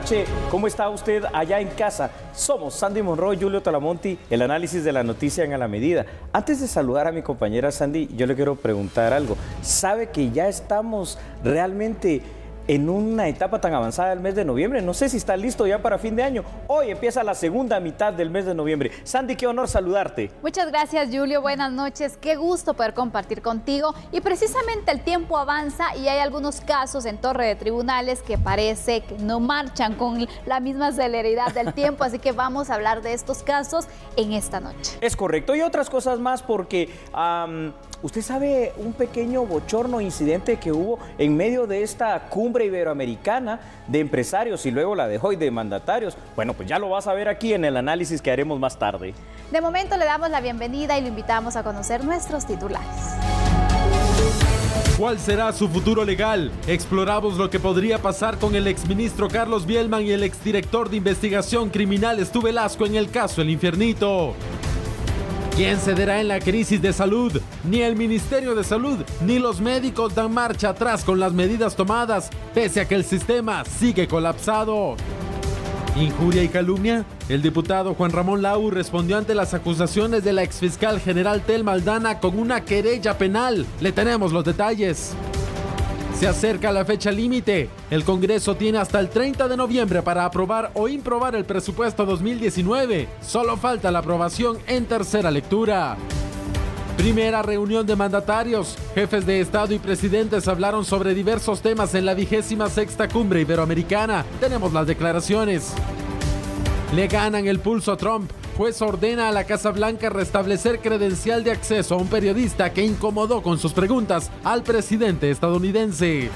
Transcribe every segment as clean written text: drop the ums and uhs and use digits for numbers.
noche. ¿Cómo está usted allá en casa? Somos Sandy Monroy, Julio Talamonti, el análisis de la noticia en A la Medida. Antes de saludar a mi compañera Sandy, yo le quiero preguntar algo. ¿Sabe que ya estamos realmente en una etapa tan avanzada del mes de noviembre? No sé si está listo ya para fin de año. Hoy empieza la segunda mitad del mes de noviembre. Sandy, qué honor saludarte. Muchas gracias, Julio. Buenas noches. Qué gusto poder compartir contigo. Y precisamente el tiempo avanza y hay algunos casos en torre de tribunales que parece que no marchan con la misma celeridad del tiempo. Así que vamos a hablar de estos casos en esta noche. Es correcto. Y otras cosas más porque... ¿usted sabe un pequeño bochorno incidente que hubo en medio de esta cumbre iberoamericana de empresarios y luego la de hoy de mandatarios? Bueno, pues ya lo vas a ver aquí en el análisis que haremos más tarde. De momento le damos la bienvenida y lo invitamos a conocer nuestros titulares. ¿Cuál será su futuro legal? Exploramos lo que podría pasar con el exministro Carlos Bielman y el exdirector de investigación criminal Stu Velasco en el caso El Infiernito. ¿Quién cederá en la crisis de salud? Ni el Ministerio de Salud ni los médicos dan marcha atrás con las medidas tomadas, pese a que el sistema sigue colapsado. ¿Injuria y calumnia? El diputado Juan Ramón Lau respondió ante las acusaciones de la exfiscal general Telma Aldana con una querella penal. Le tenemos los detalles. Se acerca la fecha límite. El Congreso tiene hasta el 30 de noviembre para aprobar o improbar el presupuesto 2019. Solo falta la aprobación en tercera lectura. Primera reunión de mandatarios. Jefes de Estado y presidentes hablaron sobre diversos temas en la 26ª Cumbre Iberoamericana. Tenemos las declaraciones. Le ganan el pulso a Trump. Juez ordena a la Casa Blanca restablecer credencial de acceso a un periodista que incomodó con sus preguntas al presidente estadounidense.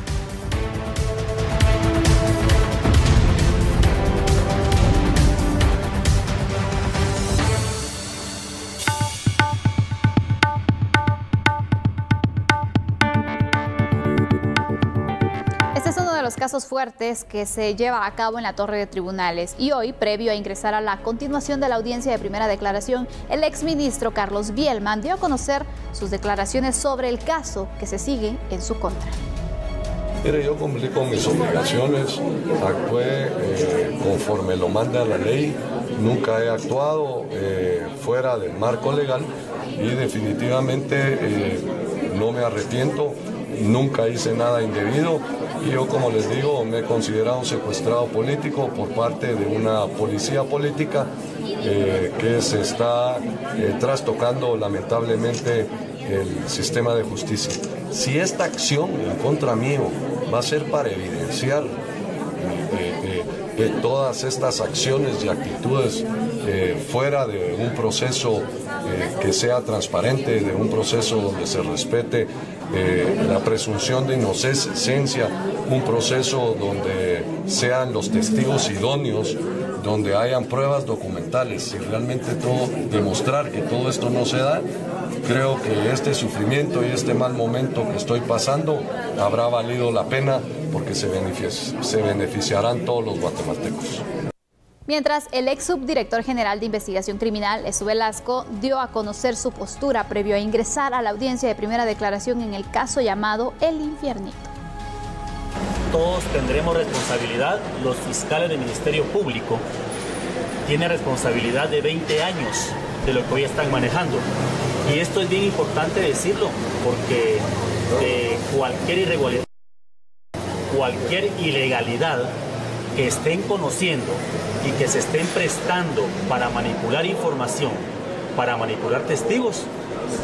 Los casos fuertes que se lleva a cabo en la torre de tribunales y hoy, previo a ingresar a la continuación de la audiencia de primera declaración, el exministro Carlos Bielman dio a conocer sus declaraciones sobre el caso que se sigue en su contra. Mire, yo cumplí con mis obligaciones, actué conforme lo manda la ley, nunca he actuado fuera del marco legal y definitivamente no me arrepiento, nunca hice nada indebido. Y yo, como les digo, me he considerado secuestrado político por parte de una policía política que se está trastocando lamentablemente el sistema de justicia. Si esta acción en contra mío va a ser para evidenciar todas estas acciones y actitudes fuera de un proceso que sea transparente, de un proceso donde se respete la presunción de inocencia, un proceso donde sean los testigos idóneos, donde hayan pruebas documentales y realmente demostrar que todo esto no se da. Creo que este sufrimiento y este mal momento que estoy pasando habrá valido la pena porque se beneficiarán todos los guatemaltecos. Mientras, el ex subdirector general de investigación criminal, Stu Velasco, dio a conocer su postura previo a ingresar a la audiencia de primera declaración en el caso llamado El Infiernito. Todos tendremos responsabilidad. Los fiscales del Ministerio Público tienen responsabilidad de 20 años de lo que hoy están manejando. Y esto es bien importante decirlo porque cualquier irregularidad, cualquier ilegalidad que estén conociendo y que se estén prestando para manipular información, para manipular testigos,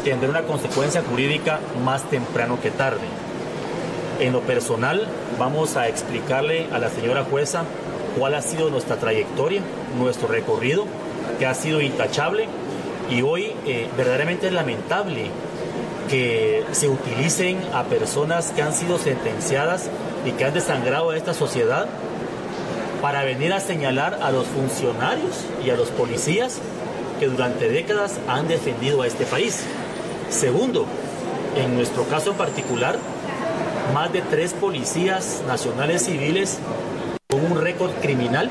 tendrá una consecuencia jurídica más temprano que tarde. En lo personal, vamos a explicarle a la señora jueza cuál ha sido nuestra trayectoria, nuestro recorrido, que ha sido intachable, y hoy verdaderamente es lamentable que se utilicen a personas que han sido sentenciadas y que han desangrado a esta sociedad para venir a señalar a los funcionarios y a los policías que durante décadas han defendido a este país. Segundo, en nuestro caso en particular, más de 3 policías nacionales civiles con un récord criminal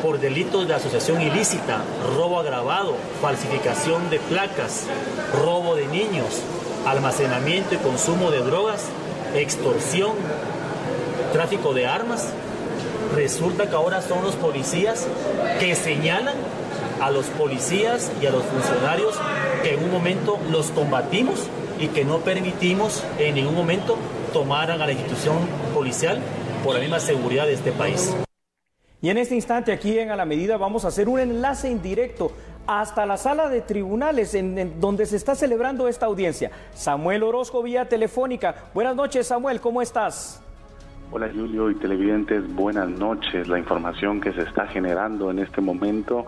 por delitos de asociación ilícita, robo agravado, falsificación de placas, robo de niños, almacenamiento y consumo de drogas, extorsión, tráfico de armas, resulta que ahora son los policías que señalan a los policías y a los funcionarios que en un momento los combatimos y que no permitimos en ningún momento tomaran a la institución policial por la misma seguridad de este país. Y en este instante aquí en A la Medida vamos a hacer un enlace indirecto hasta la sala de tribunales en donde se está celebrando esta audiencia. Samuel Orozco vía telefónica. Buenas noches, Samuel, ¿cómo estás? Hola Julio y televidentes, buenas noches. La información que se está generando en este momento,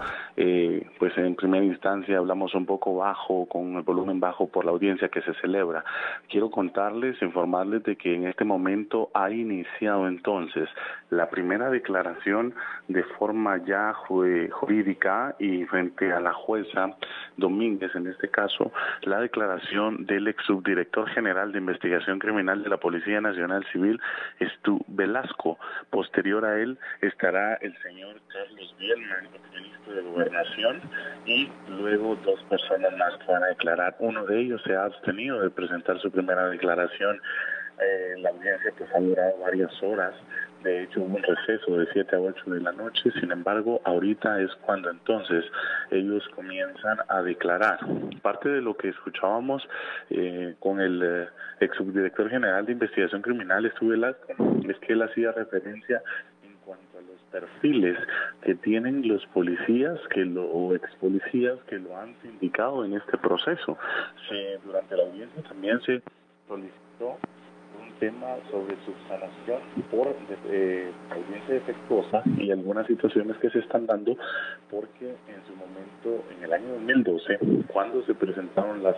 pues en primera instancia hablamos un poco bajo, con el volumen bajo por la audiencia que se celebra. Quiero informarles de que en este momento ha iniciado entonces la primera declaración de forma ya jurídica y frente a la jueza Domínguez, en este caso, la declaración del ex subdirector general de investigación criminal de la Policía Nacional Civil, Velasco. Posterior a él estará el señor Carlos Bielman, ministro de Gobernación, y luego dos personas más que van a declarar. Uno de ellos se ha abstenido de presentar su primera declaración. La audiencia pues ha durado varias horas. De hecho, hubo un receso de 7 a 8 de la noche. Sin embargo, ahorita es cuando entonces ellos comienzan a declarar. Parte de lo que escuchábamos con el ex subdirector general de investigación criminal, Velasco, es que él hacía referencia en cuanto a los perfiles que tienen los policías o ex policías que lo han sindicado en este proceso. Durante la audiencia también se solicitó tema sobre subsanación por audiencia defectuosa y algunas situaciones que se están dando, porque en su momento, en el año 2012, cuando se presentaron las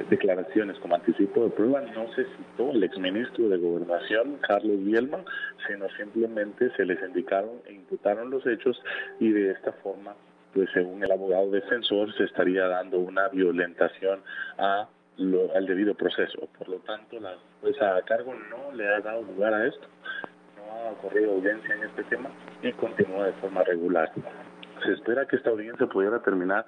declaraciones como anticipo de prueba, no se citó al exministro de Gobernación, Carlos Bielman, sino simplemente se les indicaron e imputaron los hechos, y de esta forma, pues según el abogado defensor, se estaría dando una violentación al debido proceso. Por lo tanto, la jueza a cargo no le ha dado lugar a esto, no ha ocurrido audiencia en este tema y continúa de forma regular. Se espera que esta audiencia pudiera terminar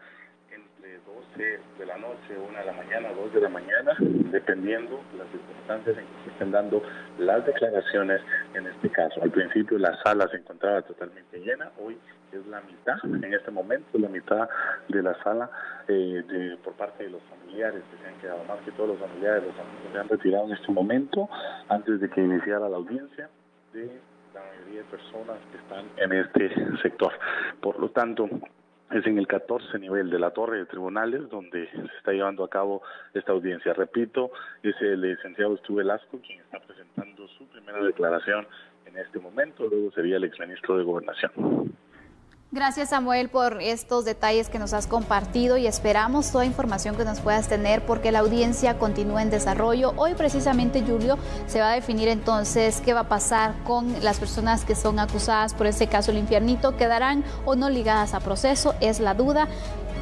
entre 12 de la noche, 1 de la mañana, 2 de la mañana, dependiendo de las circunstancias en que se estén dando las declaraciones en este caso. Al principio la sala se encontraba totalmente llena, hoy es la mitad, en este momento la mitad de la sala por parte de los familiares que se han quedado, más que todos los familiares, los amigos se han retirado en este momento antes de que iniciara la audiencia de la mayoría de personas que están en este sector. Por lo tanto, es en el 14 nivel de la torre de tribunales donde se está llevando a cabo esta audiencia. Repito, es el licenciado Velasco quien está presentando su primera declaración en este momento, luego sería el exministro de Gobernación. Gracias, Samuel, por estos detalles que nos has compartido, y esperamos toda información que nos puedas tener porque la audiencia continúa en desarrollo. Hoy precisamente, Julio, se va a definir entonces qué va a pasar con las personas que son acusadas por este caso El Infiernito. ¿Quedarán o no ligadas a proceso? Es la duda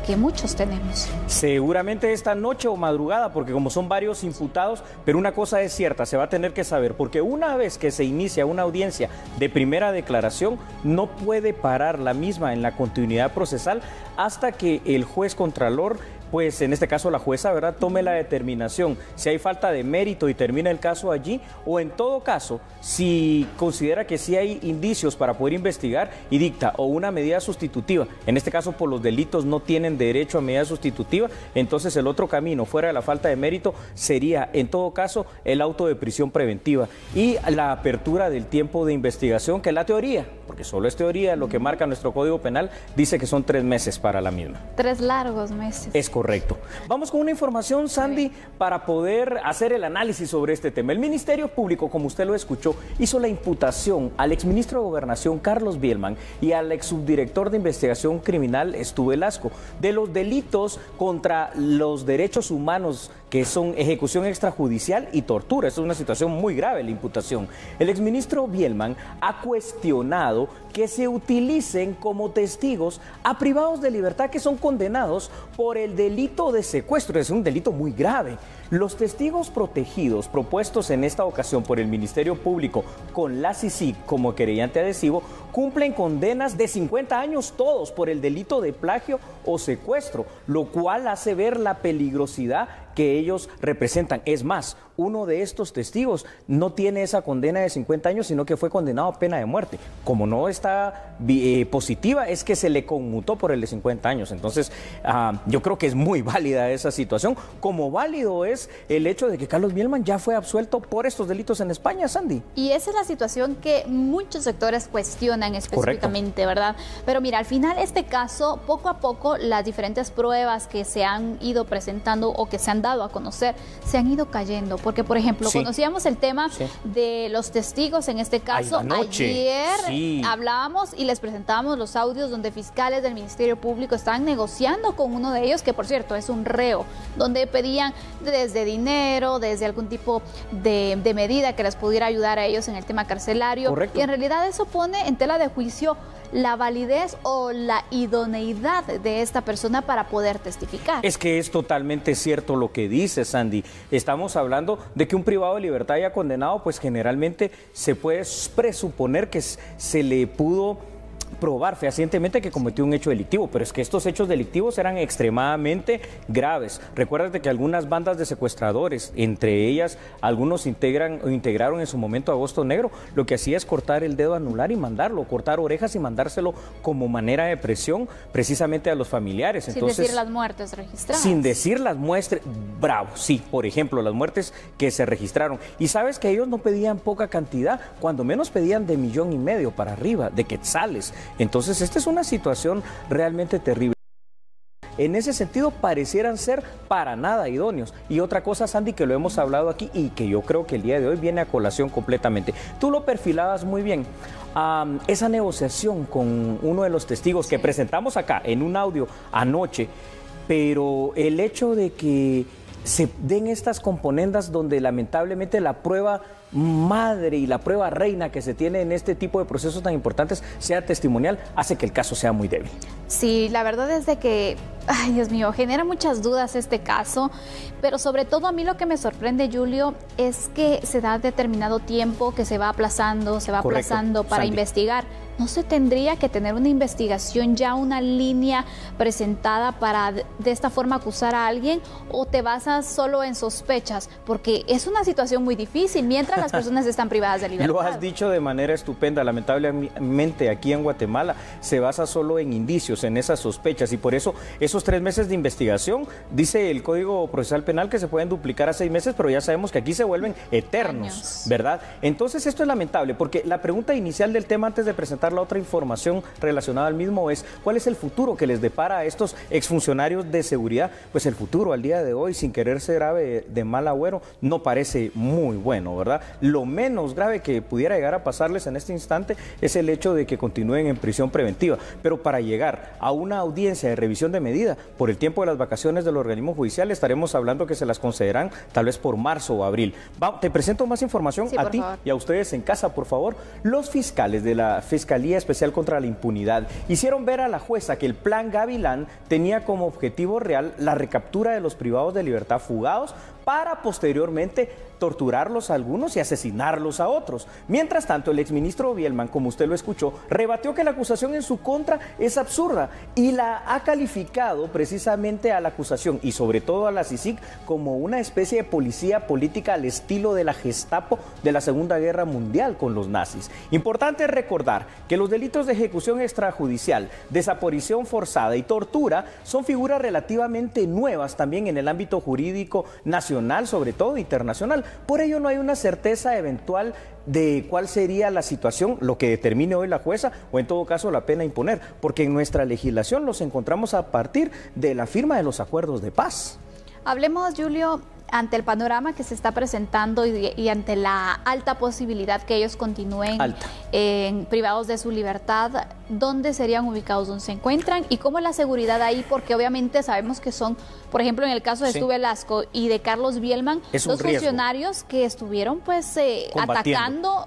que muchos tenemos. Seguramente esta noche o madrugada, porque como son varios imputados, pero una cosa es cierta, se va a tener que saber, porque una vez que se inicia una audiencia de primera declaración, no puede parar la misma en la continuidad procesal hasta que el juez contralor, pues en este caso la jueza, ¿verdad?, tome la determinación si hay falta de mérito y termina el caso allí, o en todo caso, si considera que sí hay indicios para poder investigar y dicta o una medida sustitutiva. En este caso, por los delitos no tienen derecho a medida sustitutiva, entonces el otro camino, fuera de la falta de mérito, sería en todo caso el auto de prisión preventiva y la apertura del tiempo de investigación, que es la teoría, porque solo es teoría, lo que marca nuestro Código Penal dice que son 3 meses para la misma. 3 largos meses. Es correcto. Vamos con una información, Sandy, para poder hacer el análisis sobre este tema. El Ministerio Público, como usted lo escuchó, hizo la imputación al exministro de Gobernación, Carlos Bielman, y al exsubdirector de Investigación Criminal, Velasco, de los delitos contra los derechos humanos, que son ejecución extrajudicial y tortura. Esto es una situación muy grave, la imputación. El exministro Bielman ha cuestionado que se utilicen como testigos a privados de libertad que son condenados por el delito de secuestro. Es un delito muy grave. Los testigos protegidos propuestos en esta ocasión por el Ministerio Público con la CICIG como querellante adhesivo cumplen condenas de 50 años todos por el delito de plagio o secuestro, lo cual hace ver la peligrosidad que ellos representan. Es más, uno de estos testigos no tiene esa condena de 50 años, sino que fue condenado a pena de muerte. Como no está positiva, es que se le conmutó por el de 50 años. Entonces, yo creo que es muy válida esa situación, como válido es el hecho de que Carlos Bielman ya fue absuelto por estos delitos en España, Sandy. Y esa es la situación que muchos sectores cuestionan específicamente, correcto, ¿verdad? Pero mira, al final este caso, poco a poco, las diferentes pruebas que se han ido presentando o que se han dado a conocer, se han ido cayendo. Porque, por ejemplo, conocíamos el tema de los testigos en este caso. Ayer hablábamos y les presentábamos los audios donde fiscales del Ministerio Público estaban negociando con uno de ellos, que por cierto es un reo, donde pedían desde dinero, desde algún tipo de medida que les pudiera ayudar a ellos en el tema carcelario. Correcto. Y en realidad eso pone en tela de juicio la validez o la idoneidad de esta persona para poder testificar. Es que es totalmente cierto lo que dice Sandy. Estamos hablando de que un privado de libertad ya condenado, pues generalmente se puede presuponer que se le pudo probar fehacientemente que cometió un hecho delictivo, pero es que estos hechos delictivos eran extremadamente graves. Recuérdate que algunas bandas de secuestradores, entre ellas algunos integraron en su momento Agosto Negro, lo que hacía es cortar el dedo anular y mandarlo, cortar orejas y mandárselo como manera de presión precisamente a los familiares. Entonces, sin decir las muertes registradas. Sin decir las muertes, bravo, sí, por ejemplo, las muertes que se registraron. Y sabes que ellos no pedían poca cantidad, cuando menos pedían de 1,5 millones para arriba, de quetzales. Entonces, esta es una situación realmente terrible. En ese sentido, parecieran ser para nada idóneos. Y otra cosa, Sandy, que lo hemos hablado aquí y que yo creo que el día de hoy viene a colación completamente. Tú lo perfilabas muy bien. Esa negociación con uno de los testigos que presentamos acá en un audio anoche, pero el hecho de que se den estas componendas donde lamentablemente la prueba madre y la prueba reina que se tiene en este tipo de procesos tan importantes sea testimonial, hace que el caso sea muy débil. Sí, la verdad es de que, ay Dios mío, genera muchas dudas este caso, pero sobre todo a mí lo que me sorprende, Julio, es que se da determinado tiempo que se va aplazando, para Sandy, investigar. ¿No se tendría que tener una investigación ya, una línea presentada para de esta forma acusar a alguien, o te basas solo en sospechas? Porque es una situación muy difícil mientras las personas están privadas de libertad. Lo has dicho de manera estupenda. Lamentablemente aquí en Guatemala se basa solo en indicios, en esas sospechas, y por eso esos 3 meses de investigación, dice el Código Procesal Penal que se pueden duplicar a 6 meses, pero ya sabemos que aquí se vuelven eternos, ¿verdad? Entonces esto es lamentable, porque la pregunta inicial del tema, antes de presentar la otra información relacionada al mismo, es ¿cuál es el futuro que les depara a estos exfuncionarios de seguridad? Pues el futuro al día de hoy, sin querer ser ave de mal agüero, no parece muy bueno, ¿verdad? Lo menos grave que pudiera llegar a pasarles en este instante es el hecho de que continúen en prisión preventiva, pero para llegar a una audiencia de revisión de medida por el tiempo de las vacaciones del organismo judicial, estaremos hablando que se las concederán tal vez por marzo o abril. Te presento más información a ti y a ustedes en casa, por favor. Los fiscales de la Fiscalía Especial contra la Impunidad hicieron ver a la jueza que el Plan Gavilán tenía como objetivo real la recaptura de los privados de libertad fugados para posteriormente torturarlos a algunos y asesinarlos a otros. Mientras tanto, el exministro Bielman, como usted lo escuchó, rebatió que la acusación en su contra es absurda y la ha calificado precisamente a la acusación y sobre todo a la CICIG como una especie de policía política al estilo de la Gestapo de la Segunda Guerra Mundial con los nazis. Importante recordar que los delitos de ejecución extrajudicial, desaparición forzada y tortura son figuras relativamente nuevas también en el ámbito jurídico nacional, sobre todo internacional. Por ello no hay una certeza eventual de cuál sería la situación, lo que determine hoy la jueza o en todo caso la pena a imponer, porque en nuestra legislación los encontramos a partir de la firma de los acuerdos de paz. Hablemos, Julio, ante el panorama que se está presentando y ante la alta posibilidad que ellos continúen privados de su libertad, ¿dónde serían ubicados? ¿Dónde se encuentran? ¿Y cómo es la seguridad ahí? Porque obviamente sabemos que son, por ejemplo, en el caso de Stu Velasco y de Carlos Bielman, dos funcionarios que estuvieron pues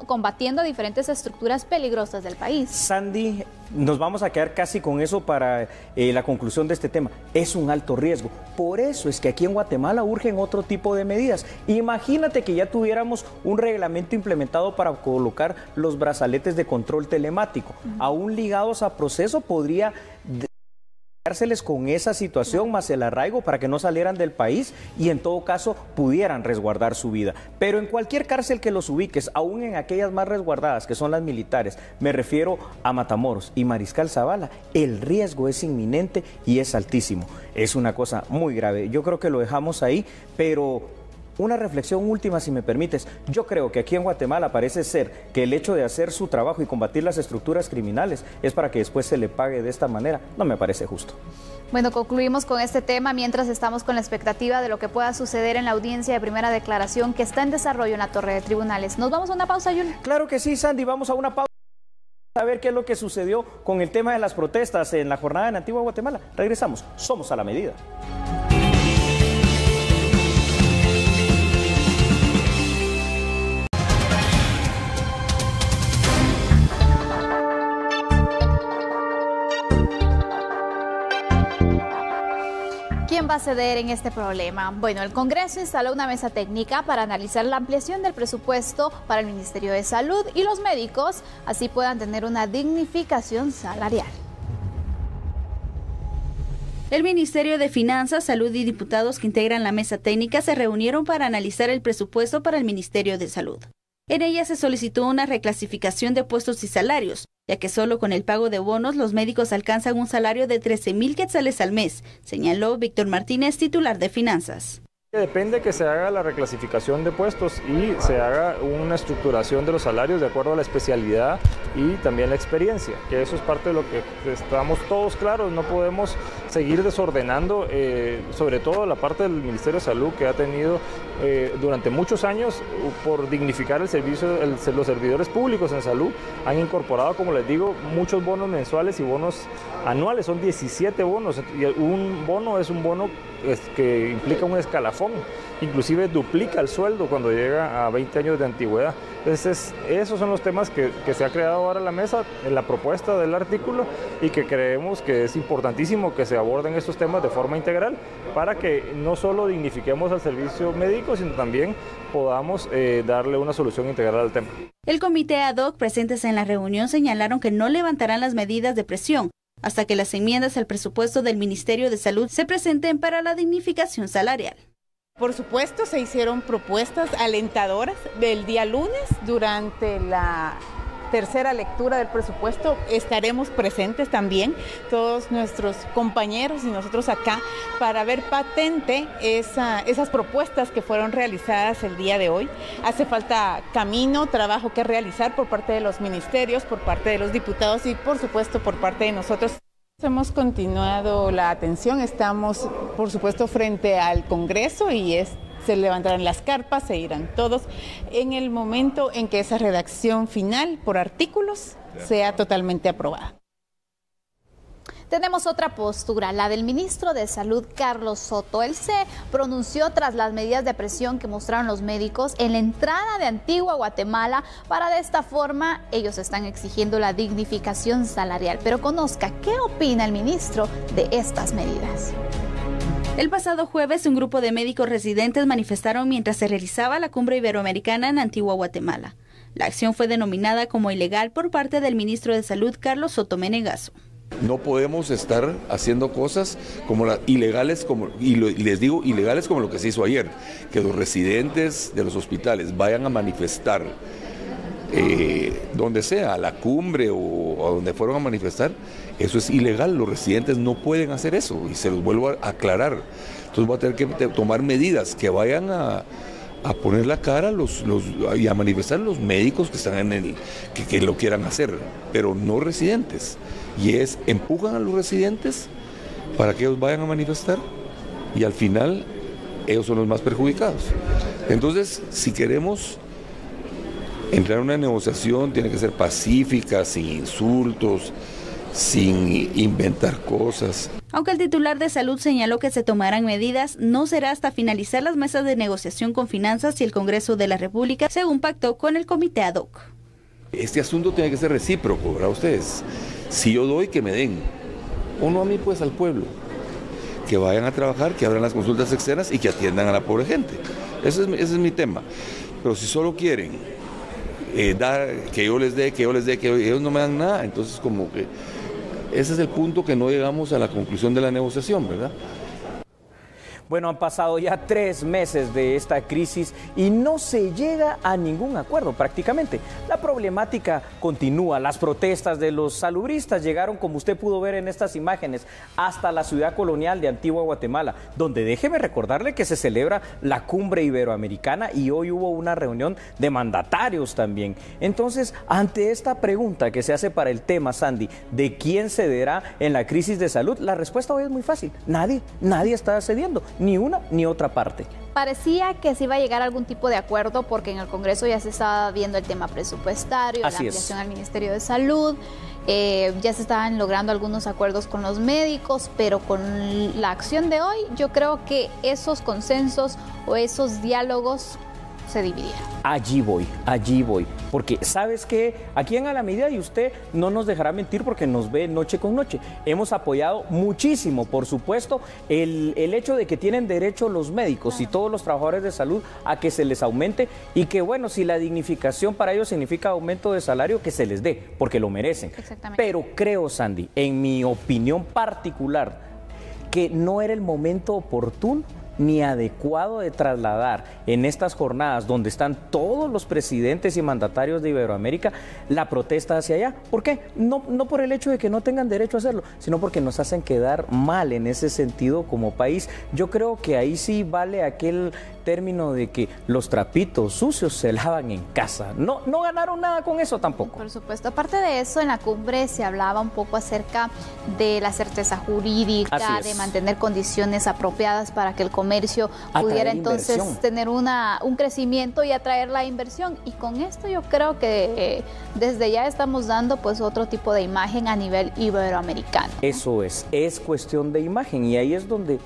combatiendo a diferentes estructuras peligrosas del país. Sandy, nos vamos a quedar casi con eso para la conclusión de este tema. Es un alto riesgo. Por eso es que aquí en Guatemala urgen otro tipo de medidas. Imagínate que ya tuviéramos un reglamento implementado para colocar los brazaletes de control telemático. Aún ligados a proceso podría cárceles con esa situación más el arraigo para que no salieran del país y en todo caso pudieran resguardar su vida. Pero en cualquier cárcel que los ubiques, aún en aquellas más resguardadas que son las militares, me refiero a Matamoros y Mariscal Zavala, el riesgo es inminente y es altísimo. Es una cosa muy grave. Yo creo que lo dejamos ahí, pero una reflexión última, si me permites. Yo creo que aquí en Guatemala parece ser que el hecho de hacer su trabajo y combatir las estructuras criminales es para que después se le pague de esta manera. No me parece justo. Bueno, concluimos con este tema mientras estamos con la expectativa de lo que pueda suceder en la audiencia de primera declaración que está en desarrollo en la Torre de Tribunales. ¿Nos vamos a una pausa, Yul? Claro que sí, Sandy, vamos a una pausa a ver qué es lo que sucedió con el tema de las protestas en la jornada en Antigua Guatemala. Regresamos, somos a la medida. ¿Quién va a ceder en este problema? Bueno, el Congreso instaló una mesa técnica para analizar la ampliación del presupuesto para el Ministerio de Salud y los médicos así puedan tener una dignificación salarial. El Ministerio de Finanzas, Salud y diputados que integran la mesa técnica se reunieron para analizar el presupuesto para el Ministerio de Salud. En ella se solicitó una reclasificación de puestos y salarios, ya que solo con el pago de bonos los médicos alcanzan un salario de 13,000 quetzales al mes, señaló Víctor Martínez, titular de Finanzas. Depende que se haga la reclasificación de puestos y se haga una estructuración de los salarios de acuerdo a la especialidad y también la experiencia, que eso es parte de lo que estamos todos claros. No podemos seguir desordenando, sobre todo la parte del Ministerio de Salud, que ha tenido durante muchos años, por dignificar el servicio, los servidores públicos en salud, han incorporado, como les digo, muchos bonos mensuales y bonos anuales. Son 17 bonos y un bono es un bono que implica un escalafón, inclusive duplica el sueldo cuando llega a 20 años de antigüedad. Entonces, esos son los temas que se ha creado ahora en la mesa, en la propuesta del artículo, y que creemos que es importantísimo que se aborden estos temas de forma integral para que no solo dignifiquemos al servicio médico, sino también podamos darle una solución integral al tema. El comité ad hoc presentes en la reunión señalaron que no levantarán las medidas de presión hasta que las enmiendas al presupuesto del Ministerio de Salud se presenten para la dignificación salarial. Por supuesto, se hicieron propuestas alentadoras del día lunes durante la tercera lectura del presupuesto. Estaremos presentes también todos nuestros compañeros y nosotros acá para ver patente esas propuestas que fueron realizadas el día de hoy. Hace falta camino, trabajo que realizar por parte de los ministerios, por parte de los diputados y por supuesto por parte de nosotros. Hemos continuado la atención, estamos por supuesto frente al Congreso y se levantarán las carpas, se irán todos en el momento en que esa redacción final por artículos sea totalmente aprobada. Tenemos otra postura, la del ministro de Salud, Carlos Soto. Él se pronunció tras las medidas de presión que mostraron los médicos en la entrada de Antigua Guatemala. Para de esta forma, ellos están exigiendo la dignificación salarial. Pero conozca, ¿qué opina el ministro de estas medidas? El pasado jueves, un grupo de médicos residentes manifestaron mientras se realizaba la cumbre iberoamericana en Antigua Guatemala. La acción fue denominada como ilegal por parte del ministro de Salud, Carlos Soto Menegaso. No podemos estar haciendo cosas como ilegales, les digo ilegales como lo que se hizo ayer, que los residentes de los hospitales vayan a manifestar donde sea, a la cumbre o a donde fueron a manifestar. Eso es ilegal, los residentes no pueden hacer eso y se los vuelvo a aclarar. Entonces voy a tener que tomar medidas que vayan a poner la cara y a manifestar los médicos que están que lo quieran hacer, pero no residentes. Y empujan a los residentes para que ellos vayan a manifestar y al final ellos son los más perjudicados. Entonces, si queremos entrar en una negociación, tiene que ser pacífica, sin insultos, sin inventar cosas. Aunque el titular de Salud señaló que se tomarán medidas, no será hasta finalizar las mesas de negociación con Finanzas y el Congreso de la República, según pactó con el comité ad hoc. Este asunto tiene que ser recíproco, ¿verdad? Ustedes, si yo doy, que me den, o no a mí, pues al pueblo, que vayan a trabajar, que abran las consultas externas y que atiendan a la pobre gente. Ese es mi tema. Pero si solo quieren dar, que yo les dé, que ellos no me dan nada, entonces como que ese es el punto que no llegamos a la conclusión de la negociación, ¿verdad? Bueno, han pasado ya 3 meses de esta crisis y no se llega a ningún acuerdo prácticamente. La problemática continúa, las protestas de los salubristas llegaron, como usted pudo ver en estas imágenes, hasta la ciudad colonial de Antigua Guatemala, donde déjeme recordarle que se celebra la cumbre iberoamericana y hoy hubo una reunión de mandatarios también. Entonces, ante esta pregunta que se hace para el tema, Sandy, de quién cederá en la crisis de salud, la respuesta hoy es muy fácil. Nadie está cediendo. Ni una ni otra parte. Parecía que se iba a llegar a algún tipo de acuerdo porque en el Congreso ya se estaba viendo el tema presupuestario, la ampliación al Ministerio de Salud, ya se estaban logrando algunos acuerdos con los médicos, pero con la acción de hoy yo creo que esos consensos o esos diálogos se dividieron. Allí voy, porque ¿sabes qué? Aquí en A la Medida, y usted no nos dejará mentir porque nos ve noche con noche, hemos apoyado muchísimo, por supuesto, el hecho de que tienen derecho los médicos y todos los trabajadores de salud a que se les aumente y que, bueno, si la dignificación para ellos significa aumento de salario, que se les dé, porque lo merecen. Exactamente. Pero creo, Sandy, en mi opinión particular, que no era el momento oportuno ni adecuado de trasladar en estas jornadas donde están todos los presidentes y mandatarios de Iberoamérica la protesta hacia allá. ¿Por qué? No por el hecho de que no tengan derecho a hacerlo, sino porque nos hacen quedar mal en ese sentido como país. Yo creo que ahí sí vale aquel término de que los trapitos sucios se lavan en casa. No ganaron nada con eso tampoco. Por supuesto. Aparte de eso, en la cumbre se hablaba un poco acerca de la certeza jurídica, de mantener condiciones apropiadas para que el comercio pudiera entonces tener un crecimiento y atraer la inversión. Y con esto yo creo que desde ya estamos dando pues otro tipo de imagen a nivel iberoamericano. Eso es cuestión de imagen, y ahí es donde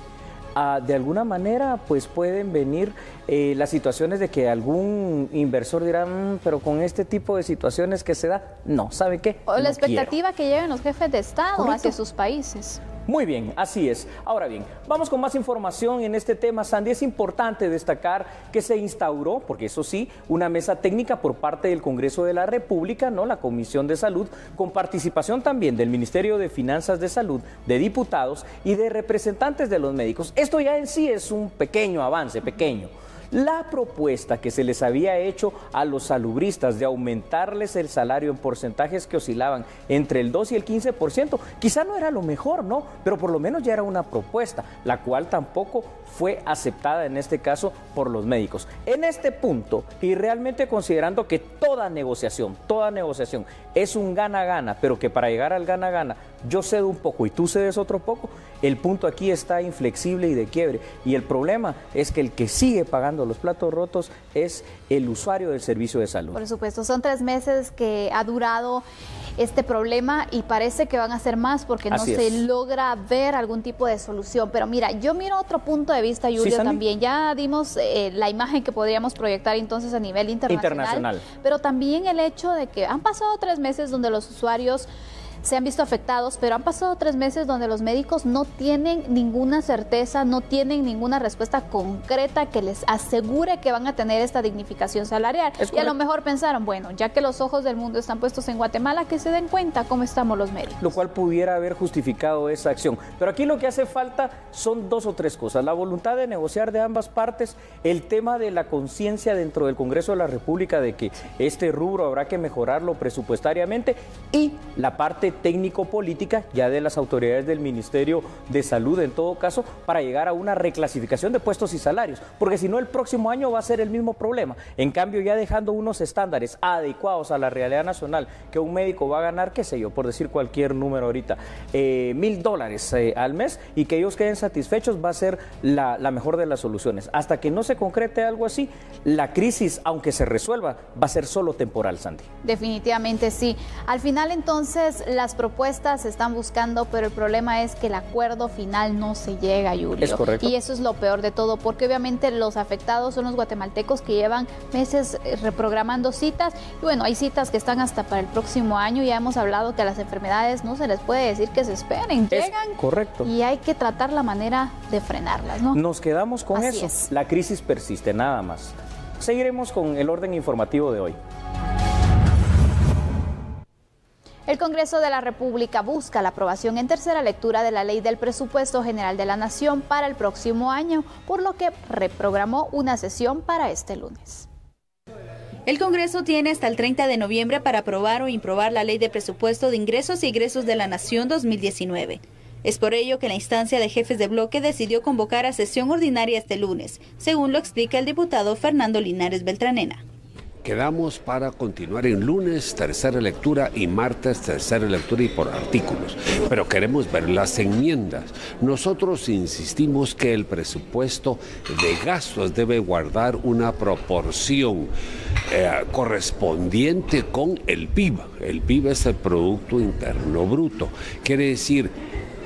de alguna manera pues pueden venir las situaciones de que algún inversor dirá, pero con este tipo de situaciones que se da, no, ¿sabe qué? O la expectativa que lleven los jefes de Estado hacia sus países. Muy bien, así es. Ahora bien, vamos con más información en este tema, Sandy. Es importante destacar que se instauró, porque eso sí, una mesa técnica por parte del Congreso de la República, ¿no? La Comisión de Salud, con participación también del Ministerio de Finanzas de Salud, de diputados y de representantes de los médicos. Esto ya en sí es un pequeño avance, La propuesta que se les había hecho a los salubristas de aumentarles el salario en porcentajes que oscilaban entre el 2 y el 15%, quizá no era lo mejor, ¿no? Pero por lo menos ya era una propuesta, la cual tampoco fue aceptada en este caso por los médicos. En este punto, y realmente considerando que toda negociación es un gana-gana, pero que para llegar al gana-gana yo cedo un poco y tú cedes otro poco, el punto aquí está inflexible y de quiebre. Y el problema es que el que sigue pagando los platos rotos es el usuario del servicio de salud. Por supuesto, son 3 meses que ha durado este problema y parece que van a ser más porque no se logra ver algún tipo de solución. Pero mira, yo miro otro punto de vista, Julio, también. Ya dimos la imagen que podríamos proyectar entonces a nivel internacional. Pero también el hecho de que han pasado 3 meses donde los usuarios se han visto afectados, pero han pasado 3 meses donde los médicos no tienen ninguna certeza, no tienen ninguna respuesta concreta que les asegure que van a tener esta dignificación salarial. Y a lo mejor pensaron, bueno, ya que los ojos del mundo están puestos en Guatemala, que se den cuenta cómo estamos los médicos. Lo cual pudiera haber justificado esa acción. Pero aquí lo que hace falta son 2 o 3 cosas. La voluntad de negociar de ambas partes, el tema de la conciencia dentro del Congreso de la República de que este rubro habrá que mejorarlo presupuestariamente, y la parte técnico-política ya de las autoridades del Ministerio de Salud en todo caso, para llegar a una reclasificación de puestos y salarios, porque si no el próximo año va a ser el mismo problema. En cambio, ya dejando unos estándares adecuados a la realidad nacional, que un médico va a ganar, qué sé yo, por decir cualquier número ahorita, $1,000 al mes, y que ellos queden satisfechos, va a ser la mejor de las soluciones. Hasta que no se concrete algo así, la crisis, aunque se resuelva, va a ser solo temporal, Sandy. Definitivamente sí. Al final entonces las propuestas se están buscando, pero el problema es que el acuerdo final no se llega, Julio. Es correcto. Y eso es lo peor de todo, porque obviamente los afectados son los guatemaltecos que llevan meses reprogramando citas, y bueno, hay citas que están hasta para el próximo año. Ya hemos hablado que a las enfermedades no se les puede decir que se esperen, llegan, correcto, y hay que tratar la manera de frenarlas, ¿no? Nos quedamos con Así eso. es. La crisis persiste, nada más. Seguiremos con el orden informativo de hoy. El Congreso de la República busca la aprobación en tercera lectura de la Ley del Presupuesto General de la Nación para el próximo año, por lo que reprogramó una sesión para este lunes. El Congreso tiene hasta el 30 de noviembre para aprobar o improbar la Ley de Presupuesto de Ingresos y Egresos de la Nación 2019. Es por ello que la instancia de jefes de bloque decidió convocar a sesión ordinaria este lunes, según lo explica el diputado Fernando Linares Beltranena. Quedamos para continuar en lunes, tercera lectura, y martes, tercera lectura y por artículos. Pero queremos ver las enmiendas. Nosotros insistimos que el presupuesto de gastos debe guardar una proporción correspondiente con el PIB. El PIB es el Producto Interno Bruto. Quiere decir,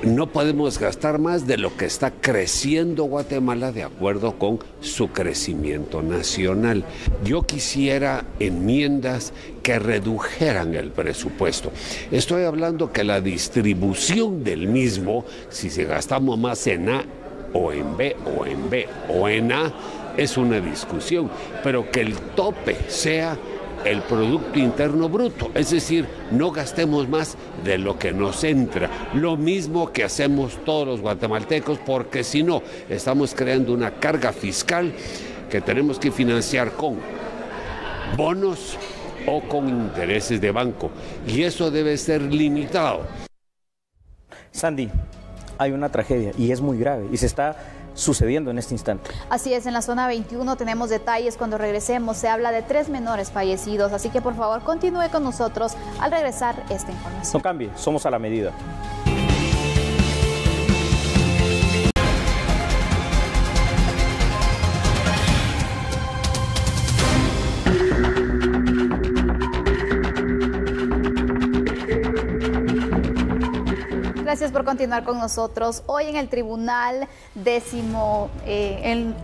no podemos gastar más de lo que está creciendo Guatemala de acuerdo con su crecimiento nacional. Yo quisiera enmiendas que redujeran el presupuesto. Estoy hablando que la distribución del mismo, si se gastamos más en A o en B o en B o en A, es una discusión, pero que el tope sea el Producto Interno Bruto, es decir, no gastemos más de lo que nos entra, lo mismo que hacemos todos los guatemaltecos, porque si no, estamos creando una carga fiscal que tenemos que financiar con bonos o con intereses de banco, y eso debe ser limitado. Sandy, hay una tragedia y es muy grave y se está sucediendo en este instante. Así es, en la zona 21 tenemos detalles. Cuando regresemos se habla de 3 menores fallecidos, así que por favor continúe con nosotros al regresar esta información. No cambie, somos a la medida. Gracias por continuar con nosotros. Hoy en el Tribunal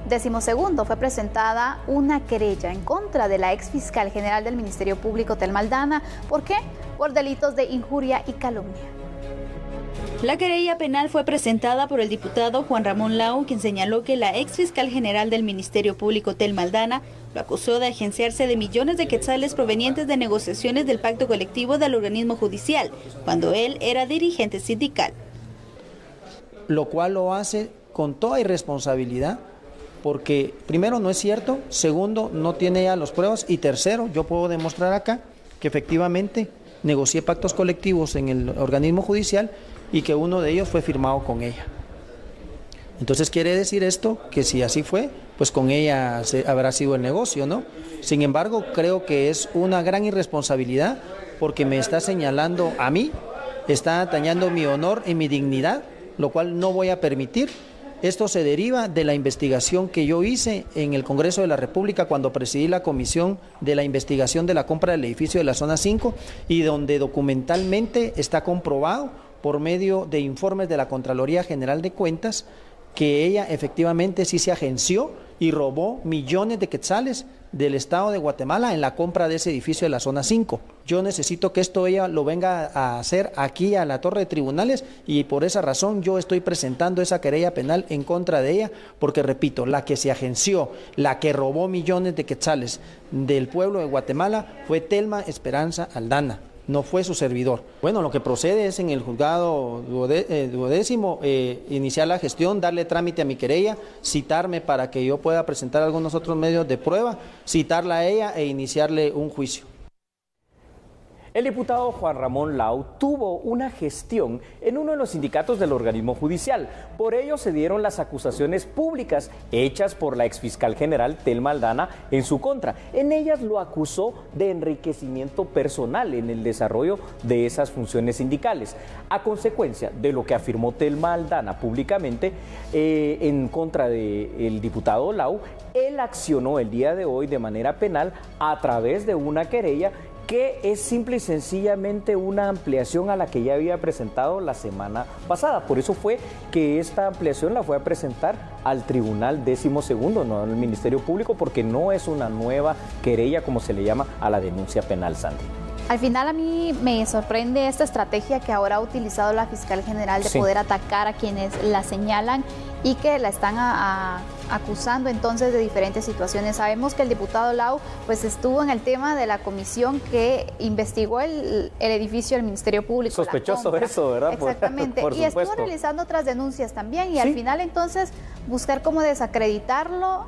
decimosegundo fue presentada una querella en contra de la ex fiscal general del Ministerio Público, Telma Aldana. ¿Por qué? Por delitos de injuria y calumnia. La querella penal fue presentada por el diputado Juan Ramón Lau, quien señaló que la ex fiscal general del Ministerio Público, Telma Aldana, lo acusó de agenciarse de millones de quetzales provenientes de negociaciones del pacto colectivo del organismo judicial, cuando él era dirigente sindical. Lo cual lo hace con toda irresponsabilidad, porque primero no es cierto, segundo no tiene ya las pruebas, y tercero, yo puedo demostrar acá que efectivamente negocié pactos colectivos en el organismo judicial y que uno de ellos fue firmado con ella. Entonces quiere decir esto que si así fue, pues con ella habrá sido el negocio, ¿no? Sin embargo, creo que es una gran irresponsabilidad porque me está señalando a mí, está dañando mi honor y mi dignidad, lo cual no voy a permitir. Esto se deriva de la investigación que yo hice en el Congreso de la República cuando presidí la comisión de la investigación de la compra del edificio de la Zona 5 y donde documentalmente está comprobado por medio de informes de la Contraloría General de Cuentas que ella efectivamente sí se agenció y robó millones de quetzales del Estado de Guatemala en la compra de ese edificio de la Zona 5. Yo necesito que esto ella lo venga a hacer aquí a la Torre de Tribunales y por esa razón yo estoy presentando esa querella penal en contra de ella porque, repito, la que se agenció, la que robó millones de quetzales del pueblo de Guatemala fue Telma Esperanza Aldana. No fue su servidor. Bueno, lo que procede es en el juzgado duodécimo iniciar la gestión, darle trámite a mi querella, citarme para que yo pueda presentar algunos otros medios de prueba, citarla a ella e iniciarle un juicio. El diputado Juan Ramón Lau tuvo una gestión en uno de los sindicatos del organismo judicial. Por ello se dieron las acusaciones públicas hechas por la exfiscal general Telma Aldana en su contra. En ellas lo acusó de enriquecimiento personal en el desarrollo de esas funciones sindicales. A consecuencia de lo que afirmó Telma Aldana públicamente en contra del diputado Lau, él accionó el día de hoy de manera penal a través de una querella que es simple y sencillamente una ampliación a la que ya había presentado la semana pasada. Por eso fue que esta ampliación la fue a presentar al Tribunal decimosegundo, no al Ministerio Público, porque no es una nueva querella, como se le llama a la denuncia penal, Sandy. Al final a mí me sorprende esta estrategia que ahora ha utilizado la fiscal general de poder atacar a quienes la señalan y que la están acusando entonces de diferentes situaciones. Sabemos que el diputado Lau pues estuvo en el tema de la comisión que investigó el edificio del Ministerio Público. Sospechoso eso, ¿verdad? Exactamente. Por y estuvo realizando otras denuncias también y al final entonces buscar cómo desacreditarlo.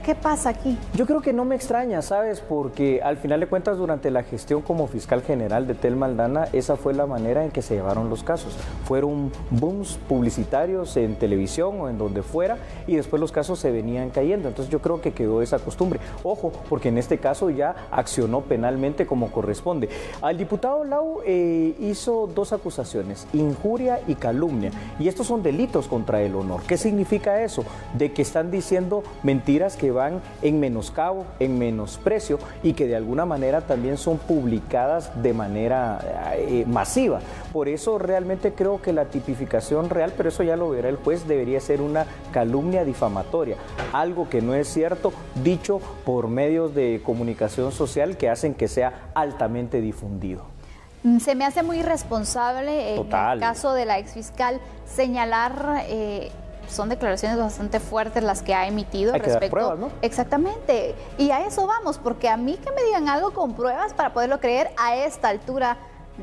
¿Qué pasa aquí? Yo creo que no me extraña, ¿sabes? Porque al final de cuentas, durante la gestión como fiscal general de Telma Aldana, esa fue la manera en que se llevaron los casos. Fueron booms publicitarios en televisión o en donde fuera, y después los casos se venían cayendo. Entonces yo creo que quedó esa costumbre. Ojo, porque en este caso ya accionó penalmente como corresponde. Al diputado Lau hizo dos acusaciones, injuria y calumnia. Y estos son delitos contra el honor. ¿Qué significa eso? De que están diciendo mentiras que van en menoscabo, en menosprecio y que de alguna manera también son publicadas de manera masiva. Por eso realmente creo que la tipificación real, pero eso ya lo verá el juez, debería ser una calumnia difamatoria, algo que no es cierto, dicho por medios de comunicación social que hacen que sea altamente difundido. Se me hace muy irresponsable en el caso de la exfiscal señalar... son declaraciones bastante fuertes las que ha emitido respecto. Dar pruebas, ¿no? Exactamente. Y a eso vamos, porque a mí que me digan algo con pruebas para poderlo creer a esta altura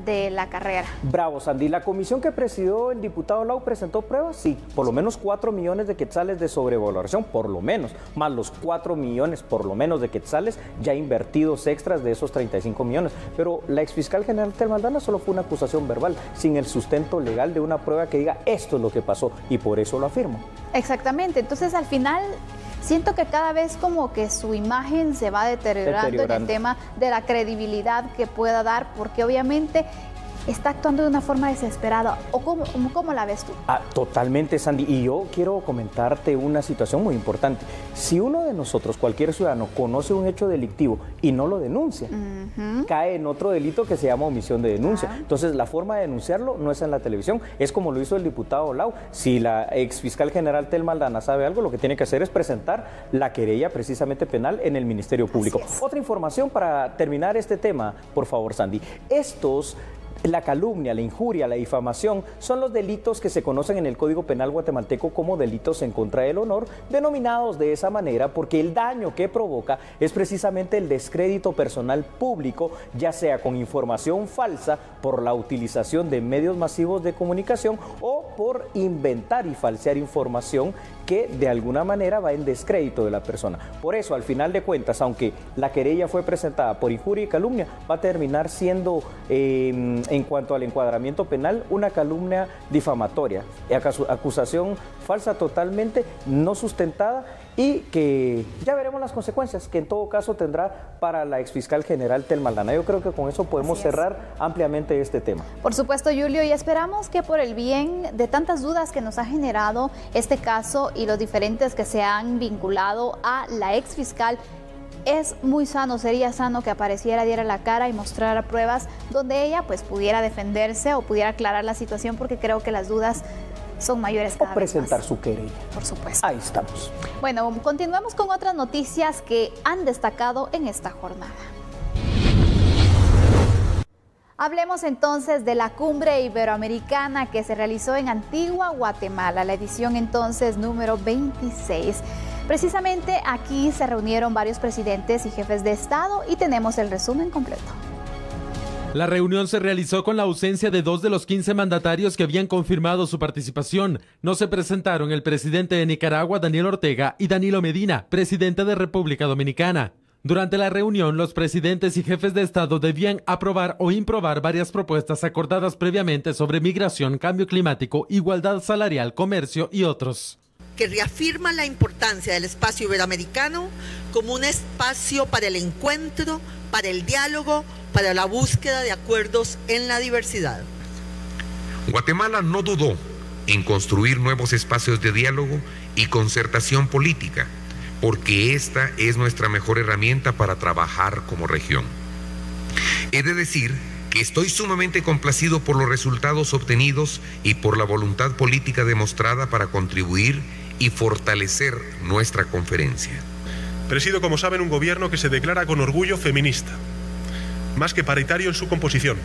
de la carrera. Bravo, Sandy. ¿La comisión que presidió el diputado Lau presentó pruebas? Sí, por lo menos 4 millones de quetzales de sobrevaloración, por lo menos, más los 4 millones por lo menos de quetzales ya invertidos extras de esos 35 millones. Pero la exfiscal general Telma Aldana solo fue una acusación verbal, sin el sustento legal de una prueba que diga esto es lo que pasó, y por eso lo afirmo. Exactamente. Entonces, al final... siento que cada vez como que su imagen se va deteriorando en el tema de la credibilidad que pueda dar, porque obviamente está actuando de una forma desesperada. ¿O cómo la ves tú? Totalmente, Sandy. Y yo quiero comentarte una situación muy importante. Si uno de nosotros, cualquier ciudadano, conoce un hecho delictivo y no lo denuncia, cae en otro delito que se llama omisión de denuncia. Entonces, la forma de denunciarlo no es en la televisión, es como lo hizo el diputado Lau. Si la exfiscal general Telma Aldana sabe algo, lo que tiene que hacer es presentar la querella precisamente penal en el Ministerio Público. Otra información para terminar este tema, por favor, Sandy. La calumnia, la injuria, la difamación son los delitos que se conocen en el Código Penal guatemalteco como delitos en contra del honor, denominados de esa manera porque el daño que provoca es precisamente el descrédito personal público, ya sea con información falsa por la utilización de medios masivos de comunicación o por inventar y falsear información que de alguna manera va en descrédito de la persona. Por eso, al final de cuentas, aunque la querella fue presentada por injuria y calumnia, va a terminar siendo, en cuanto al encuadramiento penal, una calumnia difamatoria, acusación falsa totalmente, no sustentada, y que ya veremos las consecuencias que en todo caso tendrá para la exfiscal general Telma Aldana. Yo creo que con eso podemos cerrar ampliamente este tema. Por supuesto, Julio, y esperamos que por el bien de tantas dudas que nos ha generado este caso y los diferentes que se han vinculado a la exfiscal, es muy sano, sería sano que apareciera, diera la cara y mostrara pruebas donde ella pues pudiera defenderse o pudiera aclarar la situación, porque creo que las dudas son mayores cada vez más. O presentar su querella. Por supuesto. Ahí estamos. Bueno, continuamos con otras noticias que han destacado en esta jornada. Hablemos entonces de la cumbre iberoamericana que se realizó en Antigua, Guatemala, la edición entonces número 26. Precisamente aquí se reunieron varios presidentes y jefes de Estado y tenemos el resumen completo. La reunión se realizó con la ausencia de 2 de los 15 mandatarios que habían confirmado su participación. No se presentaron el presidente de Nicaragua, Daniel Ortega, y Danilo Medina, presidente de República Dominicana. Durante la reunión, los presidentes y jefes de Estado debían aprobar o improbar varias propuestas acordadas previamente sobre migración, cambio climático, igualdad salarial, comercio y otros. Que reafirma la importancia del espacio iberoamericano como un espacio para el encuentro, para el diálogo, para la búsqueda de acuerdos en la diversidad. Guatemala no dudó en construir nuevos espacios de diálogo y concertación política, porque esta es nuestra mejor herramienta para trabajar como región. He de decir que estoy sumamente complacido por los resultados obtenidos y por la voluntad política demostrada para contribuir y fortalecer nuestra conferencia. Presido, como saben, un gobierno que se declara con orgullo feminista, más que paritario en su composición.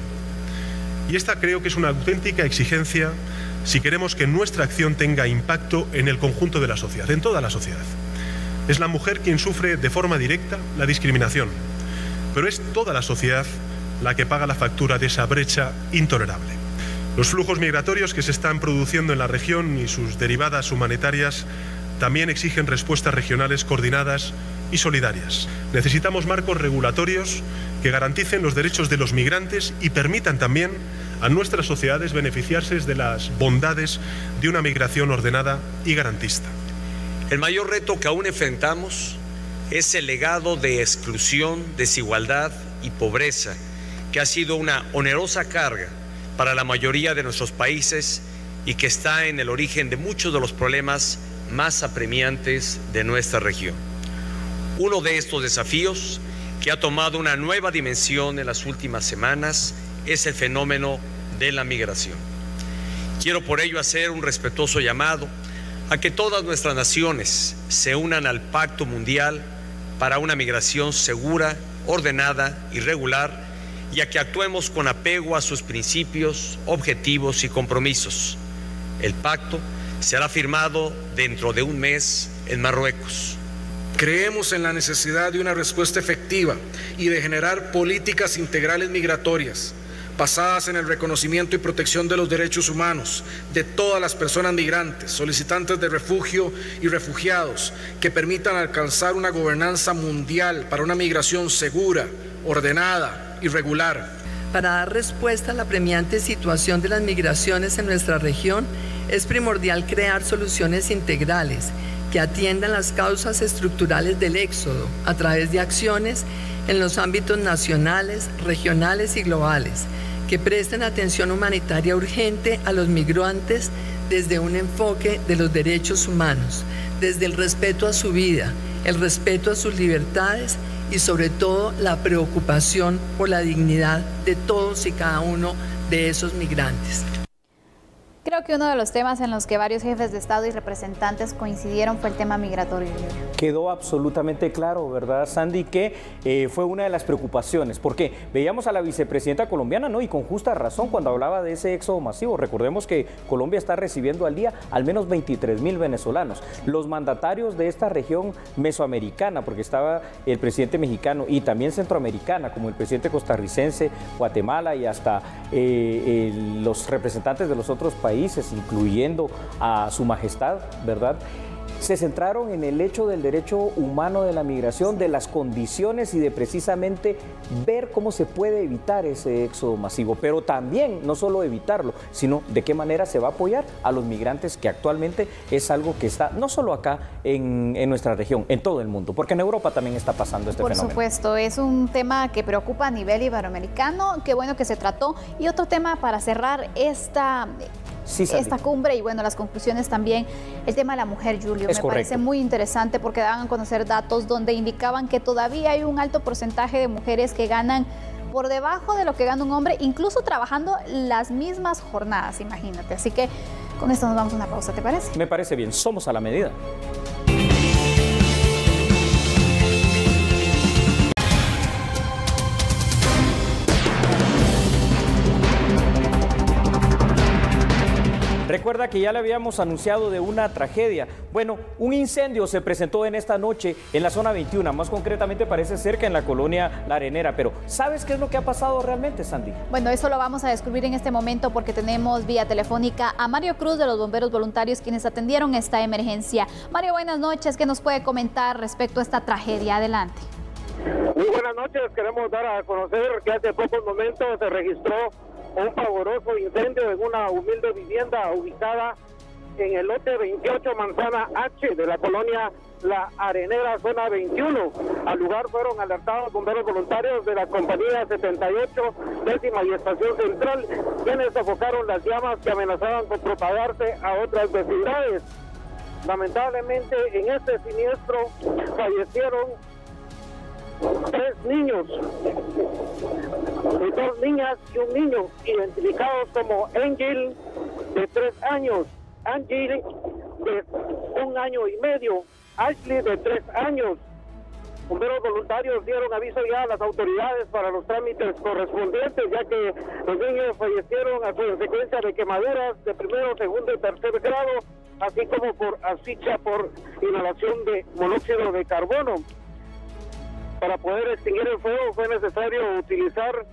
Y esta creo que es una auténtica exigencia si queremos que nuestra acción tenga impacto en el conjunto de la sociedad, en toda la sociedad. Es la mujer quien sufre de forma directa la discriminación, pero es toda la sociedad la que paga la factura de esa brecha intolerable. Los flujos migratorios que se están produciendo en la región y sus derivadas humanitarias también exigen respuestas regionales coordinadas y solidarias. Necesitamos marcos regulatorios que garanticen los derechos de los migrantes y permitan también a nuestras sociedades beneficiarse de las bondades de una migración ordenada y garantista. El mayor reto que aún enfrentamos es el legado de exclusión, desigualdad y pobreza, que ha sido una onerosa carga para la mayoría de nuestros países y que está en el origen de muchos de los problemas más apremiantes de nuestra región. Uno de estos desafíos, que ha tomado una nueva dimensión en las últimas semanas, es el fenómeno de la migración. Quiero por ello hacer un respetuoso llamado a que todas nuestras naciones se unan al Pacto Mundial para una migración segura, ordenada y regular, y a que actuemos con apego a sus principios, objetivos y compromisos. El pacto será firmado dentro de un mes en Marruecos. Creemos en la necesidad de una respuesta efectiva y de generar políticas integrales migratorias basadas en el reconocimiento y protección de los derechos humanos de todas las personas migrantes, solicitantes de refugio y refugiados, que permitan alcanzar una gobernanza mundial para una migración segura, ordenada y regular. Para dar respuesta a la apremiante situación de las migraciones en nuestra región, es primordial crear soluciones integrales que atiendan las causas estructurales del éxodo a través de acciones en los ámbitos nacionales, regionales y globales, que presten atención humanitaria urgente a los migrantes desde un enfoque de los derechos humanos, desde el respeto a su vida, el respeto a sus libertades y sobre todo la preocupación por la dignidad de todos y cada uno de esos migrantes. Creo que uno de los temas en los que varios jefes de Estado y representantes coincidieron fue el tema migratorio. Quedó absolutamente claro, ¿verdad, Sandy? Que fue una de las preocupaciones, porque veíamos a la vicepresidenta colombiana, ¿no? Y con justa razón cuando hablaba de ese éxodo masivo. Recordemos que Colombia está recibiendo al día al menos 23,000 venezolanos. Los mandatarios de esta región mesoamericana, porque estaba el presidente mexicano y también centroamericana, como el presidente costarricense, Guatemala y hasta los representantes de los otros países, incluyendo a su majestad, ¿verdad? Se centraron en el hecho del derecho humano de la migración, de las condiciones y de precisamente ver cómo se puede evitar ese éxodo masivo, pero también no solo evitarlo, sino de qué manera se va a apoyar a los migrantes, que actualmente es algo que está no solo acá en nuestra región, en todo el mundo, porque en Europa también está pasando este fenómeno. Por supuesto, es un tema que preocupa a nivel iberoamericano, qué bueno que se trató. Y otro tema para cerrar esta cumbre y bueno, las conclusiones también, el tema de la mujer, Julio, me parece muy interesante porque daban a conocer datos donde indicaban que todavía hay un alto porcentaje de mujeres que ganan por debajo de lo que gana un hombre, incluso trabajando las mismas jornadas, imagínate. Así que con esto nos vamos a una pausa, ¿te parece? Me parece bien, somos a la medida. Recuerda que ya le habíamos anunciado de una tragedia. Bueno, un incendio se presentó en esta noche en la zona 21, más concretamente parece cerca en la colonia La Arenera. Pero ¿sabes qué es lo que ha pasado realmente, Sandy? Bueno, eso lo vamos a descubrir en este momento porque tenemos vía telefónica a Mario Cruz de los Bomberos Voluntarios, quienes atendieron esta emergencia. Mario, buenas noches. ¿Qué nos puede comentar respecto a esta tragedia? Adelante. Muy buenas noches. Queremos dar a conocer que hace pocos momentos se registró un pavoroso incendio en una humilde vivienda ubicada en el lote 28 Manzana H de la colonia La Arenera, zona 21. Al lugar fueron alertados bomberos voluntarios de la compañía 78, décima y estación central, quienes sofocaron las llamas que amenazaban con propagarse a otras vecindades. Lamentablemente en este siniestro fallecieron 3 niños, 2 niñas y un niño, identificados como Angel de 3 años, Angel de 1 año y medio, Ashley de 3 años, bomberos voluntarios dieron aviso ya a las autoridades para los trámites correspondientes, ya que los niños fallecieron a consecuencia de quemaduras de primero, segundo y tercer grado, así como por asfixia por inhalación de monóxido de carbono. Para poder extinguir el fuego fue necesario utilizar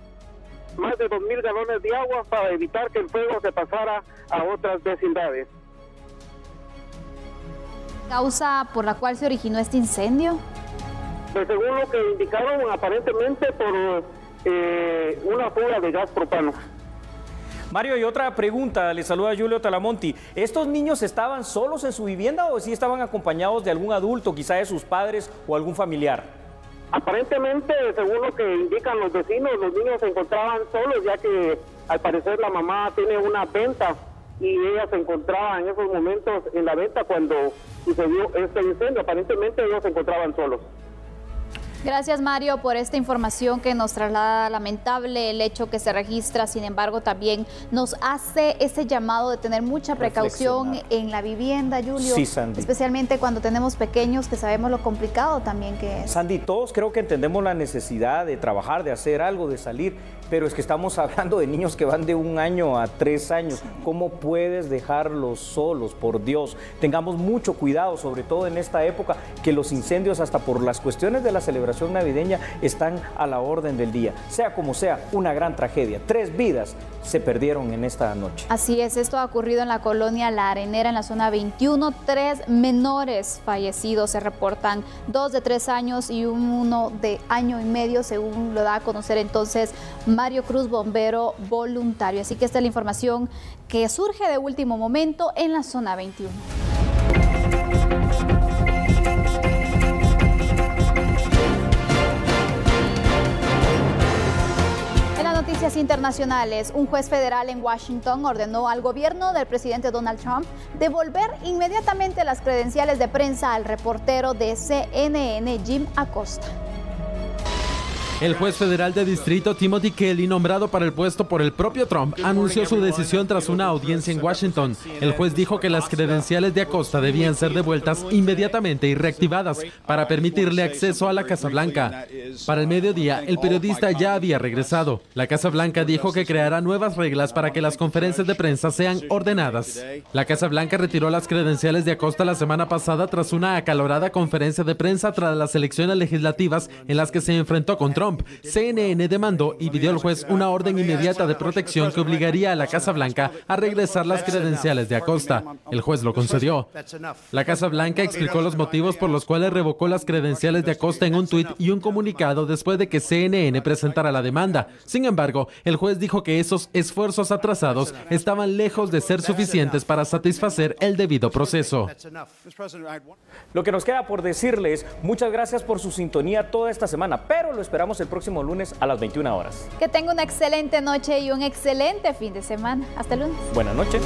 más de 2.000 galones de agua para evitar que el fuego se pasara a otras vecindades. ¿Causa por la cual se originó este incendio? Pues según lo que indicaron, aparentemente por una fuga de gas propano. Mario, y otra pregunta, le saluda Julio Talamonti. ¿Estos niños estaban solos en su vivienda o sí estaban acompañados de algún adulto, quizá de sus padres o algún familiar? Aparentemente, según lo que indican los vecinos, los niños se encontraban solos, ya que al parecer la mamá tiene una venta y ella se encontraba en esos momentos en la venta cuando sucedió este incendio. Aparentemente ellos se encontraban solos. Gracias, Mario, por esta información que nos traslada lamentable el hecho que se registra. Sin embargo, también nos hace ese llamado de tener mucha precaución en la vivienda, Julio. Sí, Sandy. Especialmente cuando tenemos pequeños, que sabemos lo complicado también que es. Sandy, todos creo que entendemos la necesidad de trabajar, de hacer algo, de salir, pero es que estamos hablando de niños que van de 1 año a 3 años. ¿Cómo puedes dejarlos solos? Por Dios, tengamos mucho cuidado, sobre todo en esta época, que los incendios, hasta por las cuestiones de la celebración navideña, están a la orden del día. Sea como sea, una gran tragedia. 3 vidas se perdieron en esta noche. Así es, esto ha ocurrido en la colonia La Arenera, en la zona 21. 3 menores fallecidos se reportan, 2 de 3 años y 1 de 1 año y medio, según lo da a conocer entonces Mario Cruz, bombero voluntario. Así que esta es la información que surge de último momento en la zona 21. Noticias internacionales. Un juez federal en Washington ordenó al gobierno del presidente Donald Trump devolver inmediatamente las credenciales de prensa al reportero de CNN, Jim Acosta. El juez federal de distrito Timothy Kelly, nombrado para el puesto por el propio Trump, anunció su decisión tras una audiencia en Washington. El juez dijo que las credenciales de Acosta debían ser devueltas inmediatamente y reactivadas para permitirle acceso a la Casa Blanca. Para el mediodía, el periodista ya había regresado. La Casa Blanca dijo que creará nuevas reglas para que las conferencias de prensa sean ordenadas. La Casa Blanca retiró las credenciales de Acosta la semana pasada tras una acalorada conferencia de prensa tras las elecciones legislativas en las que se enfrentó con Trump. CNN demandó y pidió al juez una orden inmediata de protección que obligaría a la Casa Blanca a regresar las credenciales de Acosta. El juez lo concedió. La Casa Blanca explicó los motivos por los cuales revocó las credenciales de Acosta en un tuit y un comunicado después de que CNN presentara la demanda. Sin embargo, el juez dijo que esos esfuerzos atrasados estaban lejos de ser suficientes para satisfacer el debido proceso. Lo que nos queda por decirles, muchas gracias por su sintonía toda esta semana, pero lo esperamos el próximo lunes a las 21 horas. Que tenga una excelente noche y un excelente fin de semana. Hasta el lunes. Buenas noches.